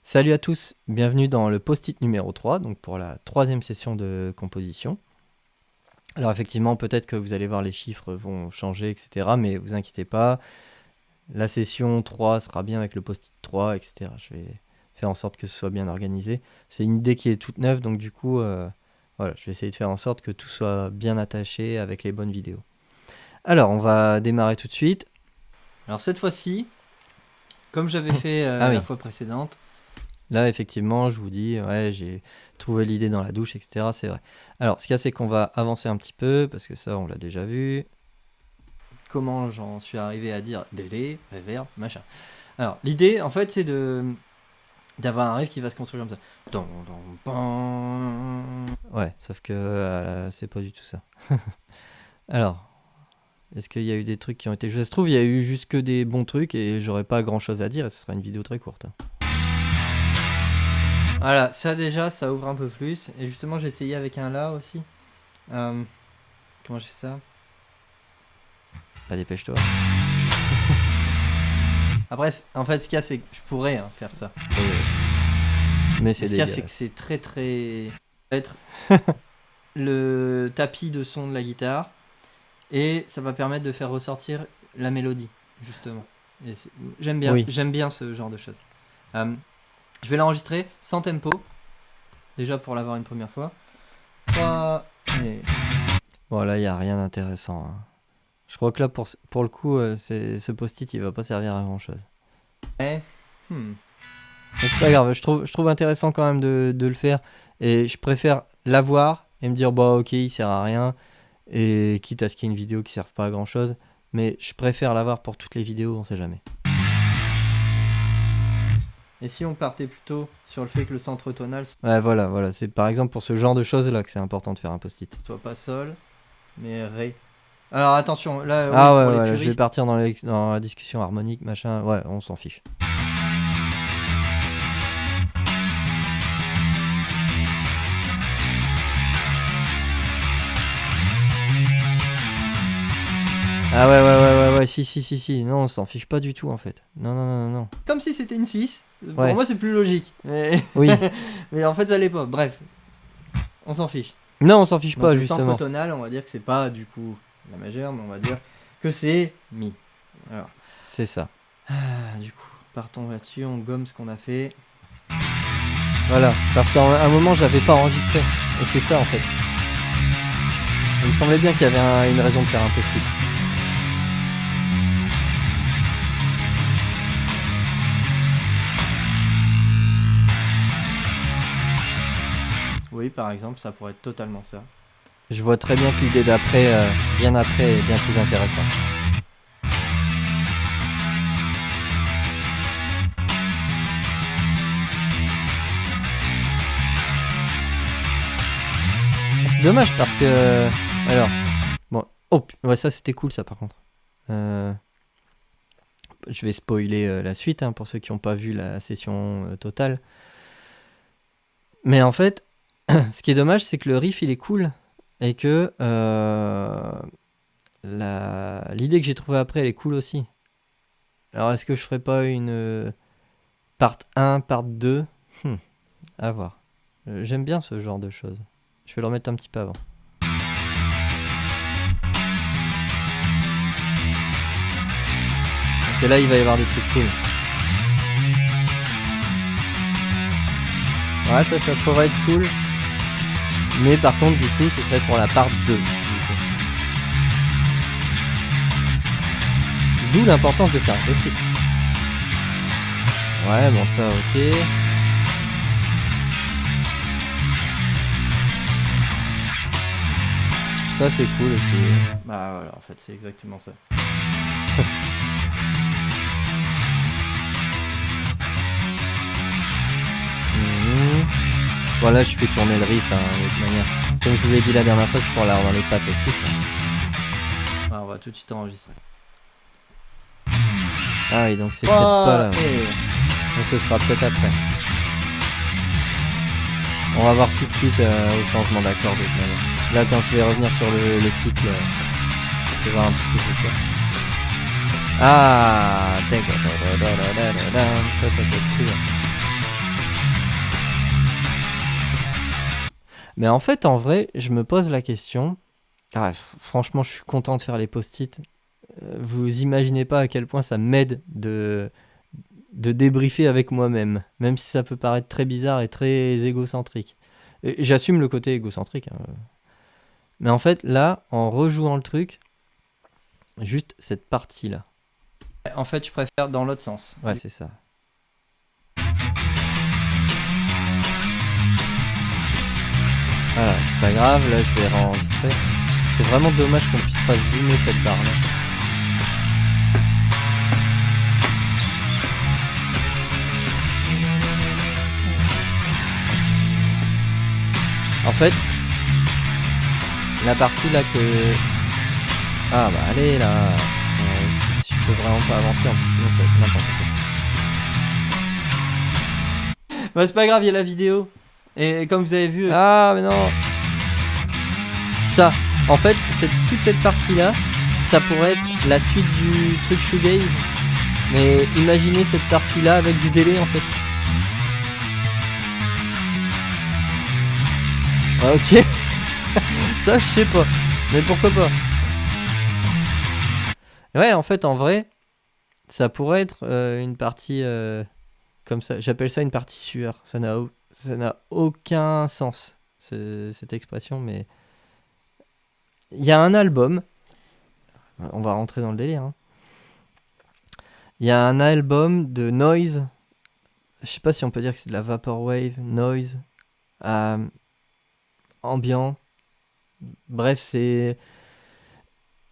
Salut à tous, bienvenue dans le post-it numéro 3, donc pour la troisième session de composition. Alors effectivement, peut-être que vous allez voir les chiffres vont changer, etc. Mais vous inquiétez pas, la session 3 sera bien avec le post-it 3, etc. Je vais faire en sorte que ce soit bien organisé. C'est une idée qui est toute neuve, donc du coup, voilà, je vais essayer de faire en sorte que tout soit bien attaché avec les bonnes vidéos. Alors, on va démarrer tout de suite. Alors cette fois-ci, comme j'avais fait la fois précédente, là, effectivement, je vous dis, ouais, j'ai trouvé l'idée dans la douche, etc. C'est vrai. Alors, ce qu'il y a, c'est qu'on va avancer un petit peu, parce que ça, on l'a déjà vu. Comment j'en suis arrivé à dire délai, reverb, machin. Alors, l'idée, en fait, c'est d'avoir un riff qui va se construire comme ça. Don, don, ban. Ouais, sauf que c'est pas du tout ça. Alors, est-ce qu'il y a eu des trucs qui ont été... Ça se trouve, il y a eu juste que des bons trucs, et j'aurais pas grand-chose à dire, et ce sera une vidéo très courte. Voilà, ça déjà, ça ouvre un peu plus. Et justement, j'ai essayé avec un La aussi. Comment je fais ça? Bah, dépêche-toi. Après, en fait, ce qu'il y a, c'est que je pourrais faire ça. Mais ce qu'il y a, c'est que c'est très très... être le tapis de son de la guitare. Et ça va permettre de faire ressortir la mélodie, justement. J'aime bien ce genre de choses. Je vais l'enregistrer sans tempo. Déjà pour l'avoir une première fois. 3 et... Bon, là, il n'y a rien d'intéressant. Hein. Je crois que là, pour le coup, ce post-it, il va pas servir à grand-chose. Mais c'est pas grave, je trouve intéressant quand même de le faire. Et je préfère l'avoir et me dire, bah ok, il sert à rien. Et quitte à ce qu'il y ait une vidéo qui ne serve pas à grand-chose. Mais je préfère l'avoir pour toutes les vidéos, on sait jamais. Et si on partait plutôt sur le fait que le centre tonal... Ouais, voilà, c'est par exemple pour ce genre de choses-là que c'est important de faire un post-it. Soit pas sol, mais Ré. Alors attention, là... ouais, je vais partir dans la discussion harmonique, machin, ouais, on s'en fiche. Ah ouais, si, non, on s'en fiche pas du tout en fait. Non. Comme si c'était une 6, pour moi c'est plus logique. Mais... Oui. Mais en fait ça l'est pas, bref. On s'en fiche. Non, on s'en fiche pas, justement. Le centre tonal, on va dire que c'est pas du coup la majeure, mais on va dire que c'est Mi. Alors, c'est ça. Du coup, partons là-dessus, on gomme ce qu'on a fait. Voilà, parce qu'à un moment j'avais pas enregistré. Et c'est ça en fait. Il me semblait bien qu'il y avait une raison de faire un post-it. Oui, par exemple, ça pourrait être totalement ça. Je vois très bien que l'idée d'après, bien après, est bien plus intéressante. C'est dommage parce que... Alors... Bon... Oh, ouais, ça c'était cool ça par contre. Je vais spoiler la suite hein, pour ceux qui n'ont pas vu la session totale. Mais en fait... Ce qui est dommage, c'est que le riff, il est cool. Et que l'idée que j'ai trouvée après, elle est cool aussi. Alors, est-ce que je ferais pas une part 1, part 2 à voir. J'aime bien ce genre de choses. Je vais le remettre un petit peu avant. C'est là il va y avoir des trucs cool. Ouais, ça pourrait être cool. Mais par contre, du coup, ce serait pour la part 2. D'où l'importance de faire un post-it. Ouais, bon, ça, ok. Ça, c'est cool aussi. Bah voilà, en fait, c'est exactement ça. Voilà, je fais tourner le riff de toute manière. Comme je vous l'ai dit la dernière fois, c'est pour l'avoir dans les pattes aussi. Ah, on va tout de suite enregistrer. Ah oui, donc c'est peut-être pas là. Donc ce sera peut-être après. On va voir tout de suite au changement d'accord de toute manière. Là, quand je vais revenir sur le cycle, je vais voir un petit peu quoi. Ah, ça peut être cool. Mais en fait, en vrai, je me pose la question. Ah, franchement, je suis content de faire les post-it. Vous imaginez pas à quel point ça m'aide de débriefer avec moi-même, même si ça peut paraître très bizarre et très égocentrique. Et j'assume le côté égocentrique, hein. Mais en fait, là, en rejouant le truc, juste cette partie-là. En fait, je préfère dans l'autre sens. Ouais, c'est ça. Voilà, c'est pas grave, là je vais enregistrer. C'est vraiment dommage qu'on puisse pas zoomer cette barre là. En fait, la partie là que... Ah bah allez là, je peux vraiment pas avancer en plus sinon ça va être n'importe quoi. Bah c'est pas grave, il y a la vidéo. Et comme vous avez vu... Ah mais non. Ça, en fait, toute cette partie-là, ça pourrait être la suite du truc shoegaze. Mais imaginez cette partie-là avec du délai en fait. Ok. Ça, je sais pas. Mais pourquoi pas. Ouais, en fait, en vrai, ça pourrait être une partie comme ça. J'appelle ça une partie sueur. Ça n'a aucun sens, cette expression, mais... Il y a un album. On va rentrer dans le délire. Hein. Il y a un album de noise. Je sais pas si on peut dire que c'est de la vaporwave, noise, ambiant. Bref, c'est...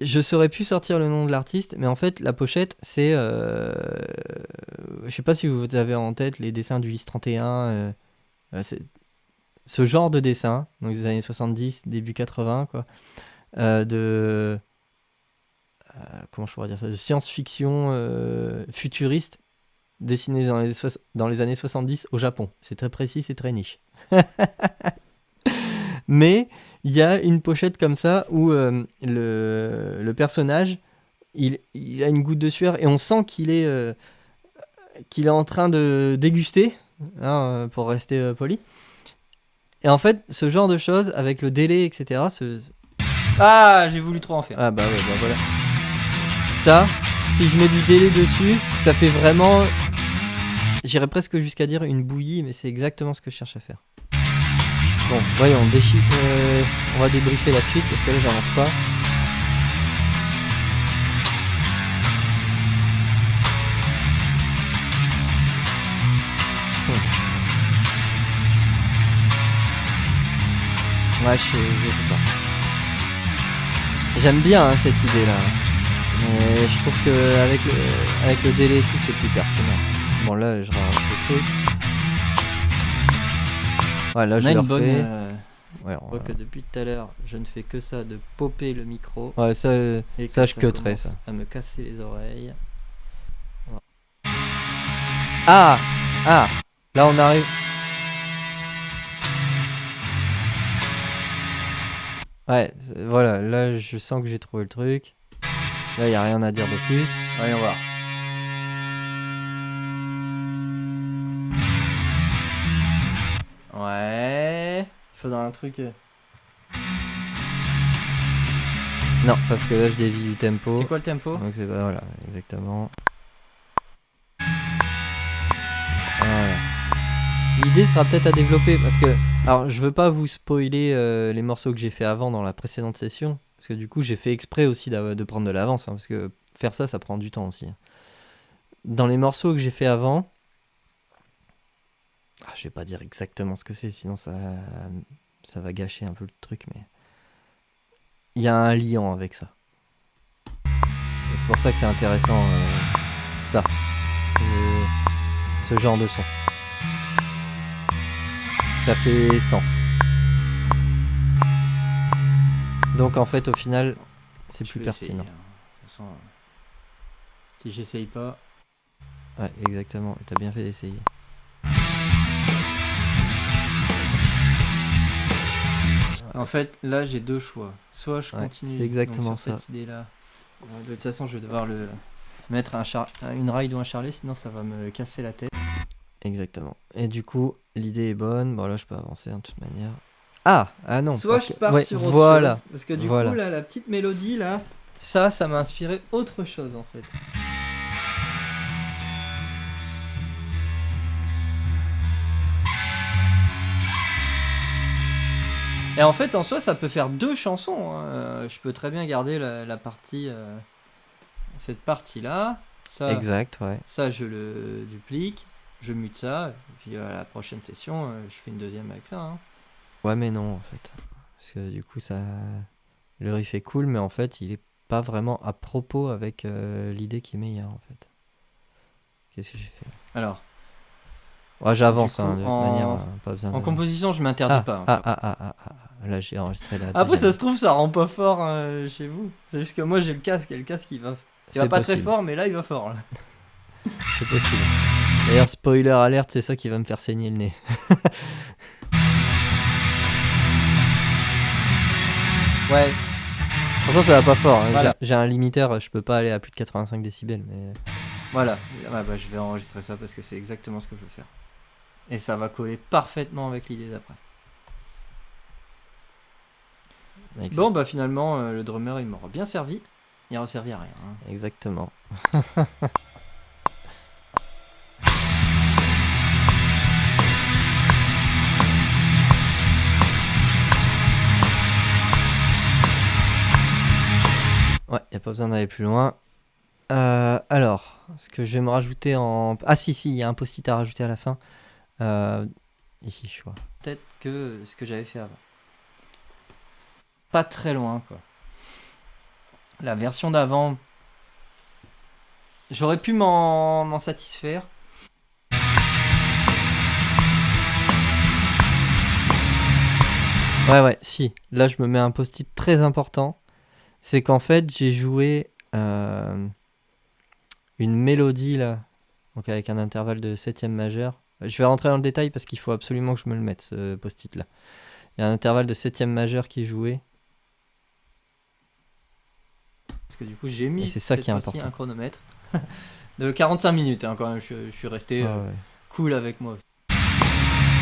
Je saurais plus sortir le nom de l'artiste, mais en fait, la pochette, c'est... Je sais pas si vous avez en tête les dessins du Lys 31. C'est ce genre de dessin, donc des années 70, début 80, quoi. De... comment je pourrais dire ça, de science-fiction futuriste dessiné dans les années 70 au Japon. C'est très précis, c'est très niche. Mais il y a une pochette comme ça où le personnage, il a une goutte de sueur et on sent qu'il est en train de déguster, hein, pour rester poli. Et en fait, ce genre de choses, avec le délai, etc. Ah, j'ai voulu trop en faire. Ah bah ouais, bah voilà. Ça, si je mets du délai dessus, ça fait vraiment... J'irais presque jusqu'à dire une bouillie, mais c'est exactement ce que je cherche à faire. Bon, voyons, on va débriefer la suite, parce que là, j'avance pas. Ouais, je sais pas. J'aime bien hein, cette idée-là. Mais je trouve qu'avec le délai et tout, c'est plus pertinent. Bon, là, je rajoute le truc. Ouais, là, je le refais. Ouais, on voit que depuis tout à l'heure, je ne fais que ça, de popper le micro. Ouais, ça je cutterai ça. À me casser les oreilles. Ah, là, on arrive... Ouais, voilà, là je sens que j'ai trouvé le truc. Là, il n'y a rien à dire de plus. Voyons voir. Ouais. Il faudra un truc. Non, parce que là je dévie du tempo. C'est quoi le tempo? Donc c'est voilà, exactement. Voilà. L'idée sera peut-être à développer parce que, alors je veux pas vous spoiler les morceaux que j'ai fait avant dans la précédente session, parce que du coup j'ai fait exprès aussi de prendre de l'avance, hein, parce que faire ça prend du temps aussi. Dans les morceaux que j'ai fait avant, je vais pas dire exactement ce que c'est, sinon ça va gâcher un peu le truc, mais il y a un liant avec ça. Et c'est pour ça que c'est intéressant, ça, ce genre de son. Ça fait sens. Donc en fait au final c'est plus pertinent. Essayer, hein. De toute façon, si j'essaye pas... Ouais exactement, t'as bien fait d'essayer. En fait là j'ai deux choix. Soit je continue c'est exactement sur cette idée là. De toute façon je vais devoir le mettre une ride ou un charlet, sinon ça va me casser la tête. Exactement. Et du coup, l'idée est bonne. Bon, là, je peux avancer de toute manière. Ah non, soit parce je que... pars Ouais, sur autre voilà, chose. Parce que du coup, voilà. là, la petite mélodie, là, ça m'a inspiré autre chose en fait. Et en fait, en soi, ça peut faire 2 chansons, hein. Je peux très bien garder la partie, cette partie-là. Ça, Exact, ouais. ça, je le duplique, je mute ça, et puis à la prochaine session, je fais une deuxième avec ça, hein. Ouais, mais non, en fait. Parce que du coup, ça... Le riff est cool, mais en fait, il est pas vraiment à propos avec l'idée qui est meilleure, en fait. Qu'est-ce que j'ai fait? Alors, Ouais, j'avance, du coup, de toute manière, pas besoin en de... composition, je m'interdis pas, hein, faire. Là, j'ai enregistré la Après, deuxième. ça se trouve, ça rend pas fort chez vous. C'est juste que moi, j'ai le casque, et le casque, il va C'est pas très possible, fort, mais là, il va fort, là. c'est possible. D'ailleurs, spoiler alerte, c'est ça qui va me faire saigner le nez. Ouais, Pourtant, ça va pas fort, hein. Voilà. J'ai un limiteur, je peux pas aller à plus de 85 décibels, mais... voilà. Ah bah, je vais enregistrer ça parce que c'est exactement ce que je veux faire. Et ça va coller parfaitement avec l'idée d'après. Exact. Bon, bah finalement, le drummer, il m'aura bien servi. Il aura servi à rien, hein. Exactement. Ouais, y a pas besoin d'aller plus loin. Alors, ce que je vais me rajouter en... Ah si, il y a un post-it à rajouter à la fin. Ici, je crois. Peut-être que ce que j'avais fait avant. Pas très loin, quoi. La version d'avant, j'aurais pu m'en satisfaire. Ouais, si. Là, je me mets un post-it très important. C'est qu'en fait, j'ai joué une mélodie, là. Donc avec un intervalle de septième majeur. Je vais rentrer dans le détail parce qu'il faut absolument que je me le mette, ce post-it là. Il y a un intervalle de septième majeur qui est joué. Parce que du coup, j'ai mis Et c'est ça cette qui est fois-ci important. un chronomètre de 45 minutes, hein, quand même. Je suis resté Ouais. cool avec moi.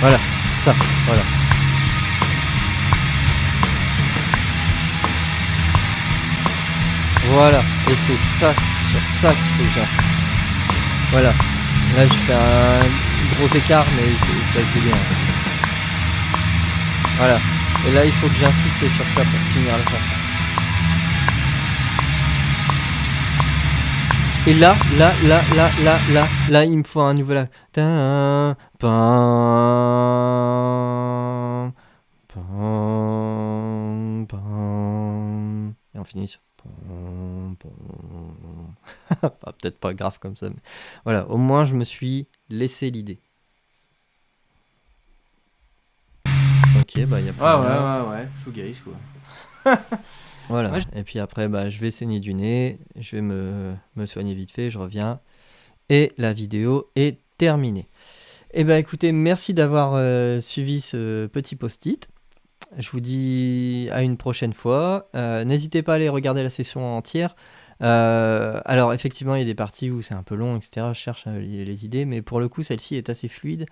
Voilà, ça, voilà. Voilà, et c'est ça, sur ça qu'il faut que j'insiste. Voilà, là je fais un gros écart, mais ça joue bien. Voilà, et là il faut que j'insiste sur ça pour finir la chanson. Et là, il me faut un nouveau là. Et on finit sur... Peut-être pas grave comme ça, mais voilà, au moins je me suis laissé l'idée. Ok, bah il y a plus rien. Ouais, shoegaze quoi. Voilà, Ouais, et puis après, bah, je vais saigner du nez, je vais me soigner vite fait, je reviens, et la vidéo est terminée. Et bah écoutez, merci d'avoir suivi ce petit post-it. Je vous dis à une prochaine fois. N'hésitez pas à aller regarder la session entière. Alors effectivement, il y a des parties où c'est un peu long, etc. Je cherche les idées, mais pour le coup, celle-ci est assez fluide.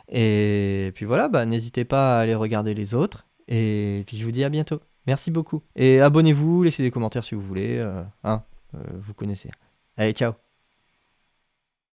Et puis voilà, bah, n'hésitez pas à aller regarder les autres. Et puis je vous dis à bientôt. Merci beaucoup. Et abonnez-vous, laissez des commentaires si vous voulez. Vous connaissez. Allez, ciao.